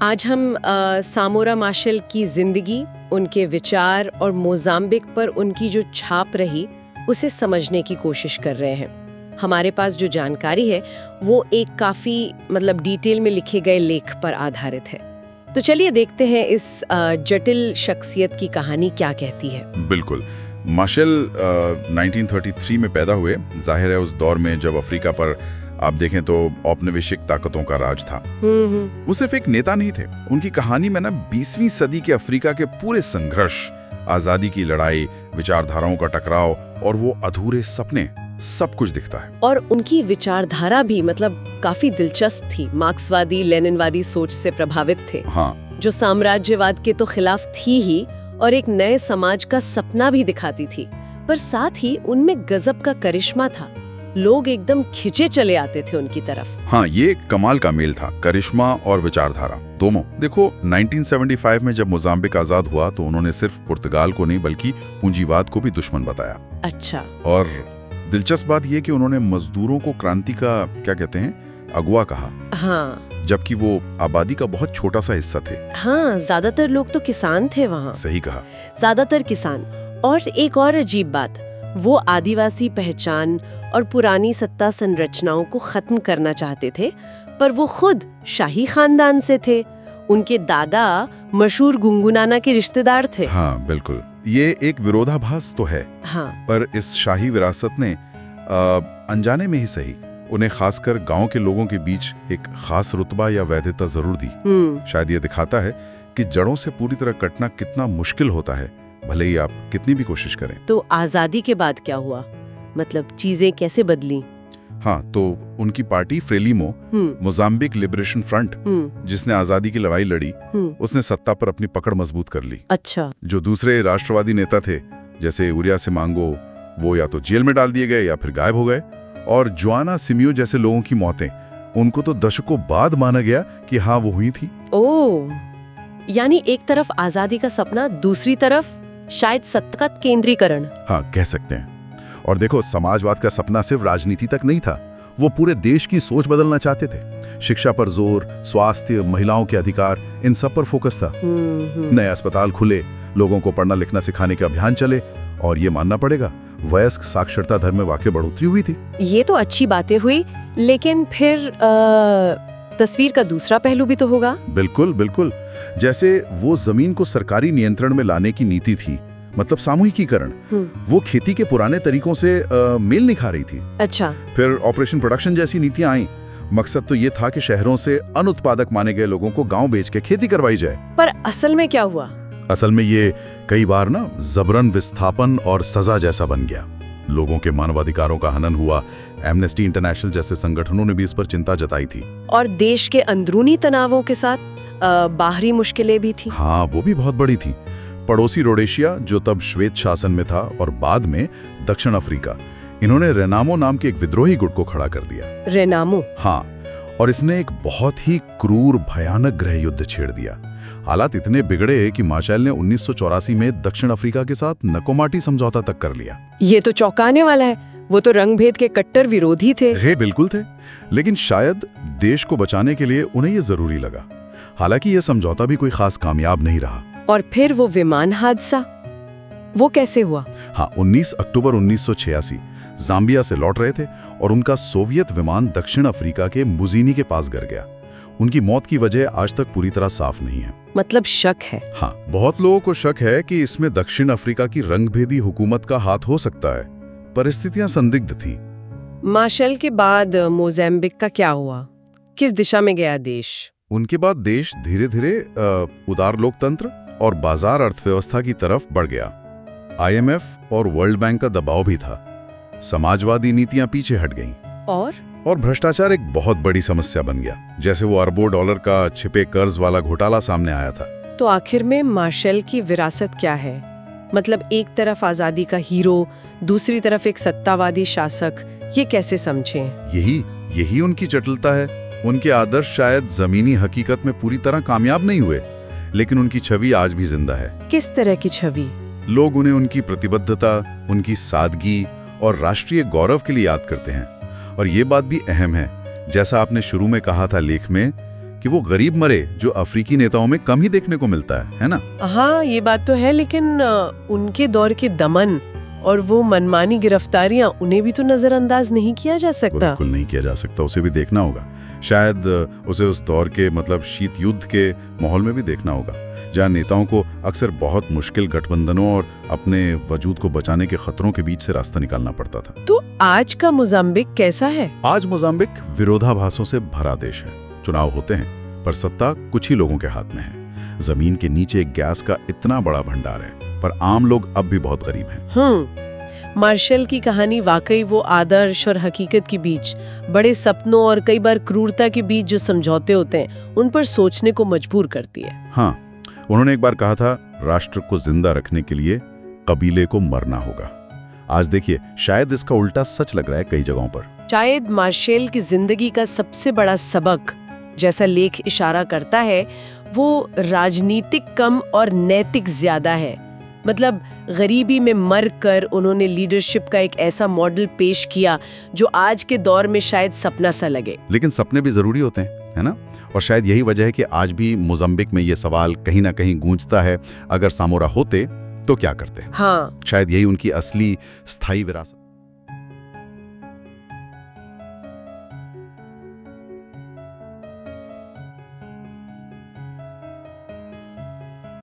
आज हम सामोरा मार्शल की जिंदगी, उनके विचार और मोजाम्बिक पर उनकी जो छाप रही उसे समझने की कोशिश कर रहे हैं। हमारे पास जो जानकारी है वो एक काफ़ी डिटेल में लिखे गए लेख पर आधारित है। तो चलिए देखते हैं इस जटिल शख्सियत की कहानी क्या कहती है। बिल्कुल। मार्शल 1933 में पैदा हुए। जाहिर है उस दौर में जब अफ्रीका पर आप देखें तो औपनिवेशिक ताकतों का राज था। वो सिर्फ एक नेता नहीं थे। उनकी कहानी में 20वीं सदी के अफ्रीका के पूरे संघर्ष, आजादी की लड़ाई, विचारधाराओं का टकराव और वो अधूरे सपने, सब कुछ दिखता है। और उनकी विचारधारा भी काफी दिलचस्प थी। मार्क्सवादी लेनिनवादी सोच से प्रभावित थे। हाँ। जो साम्राज्यवाद के तो खिलाफ थी ही और एक नए समाज का सपना भी दिखाती थी, पर साथ ही उनमें गजब का करिश्मा था। लोग एकदम खिंचे चले आते थे उनकी तरफ। हाँ, ये कमाल का मेल था, करिश्मा और विचारधारा दोनों। देखो 1975 में जब मोजाम्बिक आजाद हुआ तो उन्होंने सिर्फ पुर्तगाल को नहीं बल्कि पूंजीवाद को भी दुश्मन बताया। अच्छा। और दिलचस्प बात यह कि उन्होंने मजदूरों को क्रांति का क्या कहते हैं, अगुआ कहा। हाँ। जबकि वो आबादी का बहुत छोटा सा हिस्सा थे। हाँ, ज्यादातर लोग तो किसान थे वहाँ। सही कहा, ज्यादातर किसान। और एक और अजीब बात, वो आदिवासी पहचान और पुरानी सत्ता संरचनाओं को खत्म करना चाहते थे, पर वो खुद शाही खानदान से थे। उनके दादा मशहूर गुंगुनाना के रिश्तेदार थे। हाँ बिल्कुल, ये एक विरोधाभास तो है। हाँ। पर इस शाही विरासत ने अनजाने में ही सही उन्हें खासकर गांव के लोगों के बीच एक खास रुतबा या वैधता जरूर दी। शायद ये दिखाता है कि जड़ों से पूरी तरह कटना कितना मुश्किल होता है, भले ही आप कितनी भी कोशिश करें। तो आजादी के बाद क्या हुआ? चीजें कैसे बदली? हाँ, तो उनकी पार्टी फ्रेलिमो, मोजाम्बिक लिबरेशन फ्रंट, जिसने आजादी की लड़ाई लड़ी, उसने सत्ता पर अपनी पकड़ मजबूत कर ली। अच्छा। जो दूसरे राष्ट्रवादी नेता थे जैसे उरिया सिमांगो, वो या तो जेल में डाल दिए गए या फिर गायब हो गए। और जोआना सिमियो जैसे लोगों की मौतें, उनको तो दशकों बाद माना गया कि हाँ वो हुई थी। ओह, यानी एक तरफ आजादी का सपना, दूसरी तरफ शायद सत्ता का केंद्रीकरण। हाँ, कह सकते हैं। और देखो, समाजवाद का सपना सिर्फ राजनीति तक नहीं था, वो पूरे देश की सोच बदलना चाहते थे। शिक्षा पर जोर, स्वास्थ्य, महिलाओं के अधिकार, इन सब पर फोकस था। नए अस्पताल खुले, लोगों को पढ़ना लिखना सिखाने के अभियान चले, और ये मानना पड़ेगा वयस्क साक्षरता दर में वाकई बढ़ोतरी हुई थी। ये तो अच्छी बातें हुई, लेकिन फिर तस्वीर का दूसरा पहलू भी तो होगा। बिल्कुल बिल्कुल। जैसे वो जमीन को सरकारी नियंत्रण में लाने की नीति थी, सामूहिकीकरण, वो खेती के पुराने तरीकों से मेल नहीं खा रही थी। अच्छा। फिर ऑपरेशन प्रोडक्शन जैसी नीतियां आई। मकसद तो ये था कि शहरों से अनुत्पादक माने गए लोगों को गांव बेच के खेती करवाई जाए। पर असल में क्या हुआ? असल में ये कई बार जबरन विस्थापन और सजा जैसा बन गया। लोगों के मानवाधिकारों का हनन हुआ। एमनेस्टी इंटरनेशनल जैसे संगठनों ने भी इस पर चिंता जताई थी। और देश के अंदरूनी तनावों के साथ बाहरी मुश्किलें भी थी। हाँ, वो भी बहुत बड़ी थी। पड़ोसी रोडेशिया, जो तब श्वेत शासन में था, और बाद में दक्षिण अफ्रीका, इन्होंने रेनामो नाम के एक विद्रोही गुट को खड़ा कर दिया। रेनामो? हाँ, और इसने एक बहुत ही क्रूर भयानक गृह युद्ध छेड़ दिया। हालात इतने बिगड़े कि मार्शल ने 1984 में दक्षिण अफ्रीका के साथ नकोमाटी समझौता तक कर लिया। ये तो चौंकाने वाला है। वो तो रंगभेद के कट्टर विरोधी थे। बिल्कुल थे, लेकिन शायद देश को बचाने के लिए उन्हें ये जरूरी लगा। हालांकि ये समझौता भी कोई खास कामयाब नहीं रहा। और फिर वो विमान हादसा, वो कैसे हुआ? हाँ, 19 अक्टूबर 1986 जाम्बिया से लौट रहे थे और उनका सोवियत विमान दक्षिण अफ्रीका के मुजीनी के पास गिर गया। उनकी मौत की वजह आज तक पूरी तरह साफ नहीं है। शक है। हाँ, बहुत लोगों को शक है कि इसमें दक्षिण अफ्रीका की रंगभेदी हुकूमत का हाथ हो सकता है। परिस्थितियां संदिग्ध थीं। मार्शल के बाद मोजाम्बिक का क्या हुआ? किस दिशा में गया देश? उनके बाद देश धीरे धीरे उदार लोकतंत्र और बाजार अर्थव्यवस्था की तरफ बढ़ गया। IMF और वर्ल्ड बैंक का दबाव भी था। समाजवादी नीतियां पीछे हट गईं। और भ्रष्टाचार एक बहुत बड़ी समस्या बन गया। जैसे वो अरबों डॉलर का छिपे कर्ज वाला घोटाला सामने आया था। तो आखिर में मार्शल की विरासत क्या है? एक तरफ आजादी का हीरो, दूसरी तरफ एक सत्तावादी शासक, ये कैसे समझें? यही उनकी जटिलता है। उनके आदर्श शायद जमीनी हकीकत में पूरी तरह कामयाब नहीं हुए, लेकिन उनकी छवि आज भी जिंदा है। किस तरह की छवि? लोग उन्हें उनकी प्रतिबद्धता, उनकी सादगी और राष्ट्रीय गौरव के लिए याद करते हैं। और ये बात भी अहम है, जैसा आपने शुरू में कहा था लेख में, कि वो गरीब मरे जो अफ्रीकी नेताओं में कम ही देखने को मिलता है ना? हाँ, ये बात तो है, लेकिन उनके दौर के दमन और वो मनमानी गिरफ्तारियां, उन्हें भी तो नजरअंदाज नहीं किया जा सकता। बिल्कुल नहीं किया जा सकता, उसे भी देखना होगा। शायद उसे उस दौर के मतलब शीत युद्ध के माहौल में भी देखना होगा, जहाँ नेताओं को अक्सर बहुत मुश्किल गठबंधनों और अपने वजूद को बचाने के खतरों के बीच से रास्ता निकालना पड़ता था। तो आज का मोजाम्बिक कैसा है? आज मोजाम्बिक विरोधाभासों से भरा देश है। चुनाव होते हैं पर सत्ता कुछ ही लोगों के हाथ में है। जमीन के नीचे गैस का इतना बड़ा भंडार है, पर आम लोग अब भी बहुत गरीब हैं। मार्शल की कहानी वाकई वो आदर्श और हकीकत के बीच, बड़े सपनों और कई बार क्रूरता के बीच जो समझौते होते हैं, उन पर सोचने को मजबूर करती है। हाँ, उन्होंने एक बार कहा था, राष्ट्र को जिंदा रखने के लिए कबीले को मरना होगा। आज देखिए, शायद इसका उल्टा सच लग रहा है कई जगहों पर। शायद मार्शल की जिंदगी का सबसे बड़ा सबक, जैसा लेख इशारा करता है, वो राजनीतिक कम और नैतिक ज्यादा है। मतलब गरीबी में मर कर उन्होंने लीडरशिप का एक ऐसा मॉडल पेश किया जो आज के दौर में शायद सपना सा लगे। लेकिन सपने भी जरूरी होते हैं, है ना? और शायद यही वजह है कि आज भी मोजाम्बिक में ये सवाल कहीं ना कहीं गूंजता है, अगर सामोरा होते तो क्या करते? हाँ, शायद यही उनकी असली स्थायी विरासत।